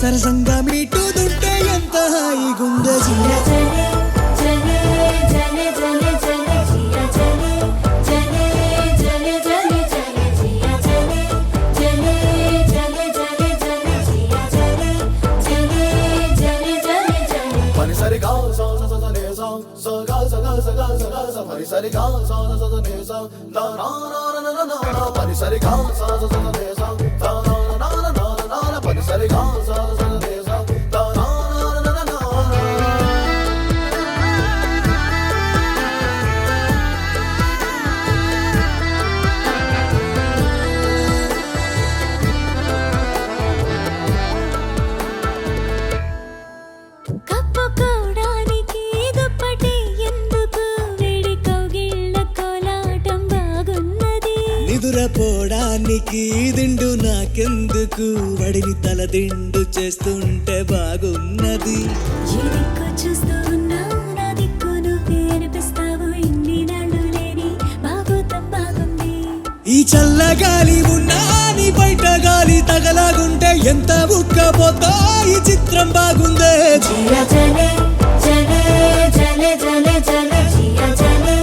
సరసంగా మీటుతుంటే ఎంత హాయిగుందో జియా జలే జలే జలే జలే జలే జియా జలే జలే జలే జలే జలే జియా జలే జలే జలే జలే జలే జియా జలే జలే జలే జలే జలే పని సరిగా సా సా సా నే సా సా గా సా గా సా గా సా గా సా పని సరిగా సా సా సా నే సా నా నా నా నా నా పని సరిగా సా సా సా నే సా నా నా నా నా పని సరిగా సా సా నే సా నా నా నా నా కప్పుకోవడానికి దుప్పటి ఎందుకు వేడి కౌగిళ్ళ కోలాటం బాగున్నది నిదురపోవడానికి దిండు నాకెందుకు వడిని తల దిండు చేస్తుంటే బాగున్నది ఏ దిక్కు చూస్తూ ఉన్నావు నా దిక్కు నువ్వే అనిపిస్తావు ఇన్ని నాళ్ళు లేని బాగోతం బాగుంది ఈ చల్లగాలి ఉన్నా నీ బయట గాలి తగలాగుంటే ఎంత ఉక్కపోతా ఈ చిత్రం బాగుందే జియా జలే జలే జలే జలే జలే జియా జలే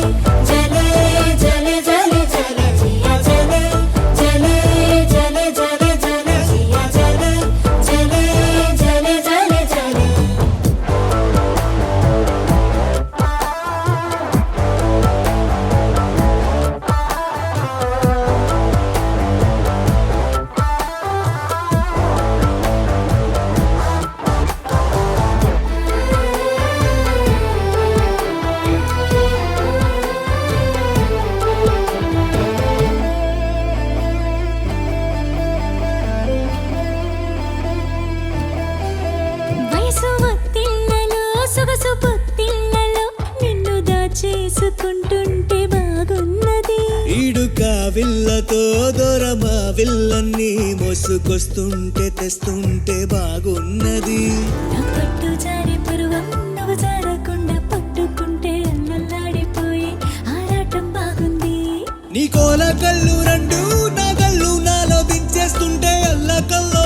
జలే జలే జలే జలే జియా జలే జలే జలే జలే జలే జియా జలే జలే జలే జలే జలే వయసు ఒత్తిళ్లలో సొగసు పొత్తిళ్లలో నిన్ను దాచేసుకుంటుంటే బాగున్నది ఈడుక విల్లతో దూరమా విల్లన్నీ మోసుకొస్తుంటే తెస్తుంటే బాగున్నది నా పట్టు జారి పరువం నువ్వు జారకుండా పట్టుకుంటే అల్లల్లాడిపోయి ఆరాటం బాగుంది నీ కోల కళ్ళు రెండు నా కళ్ళు నాలో దించేస్తుంటే అల్ల కల్లో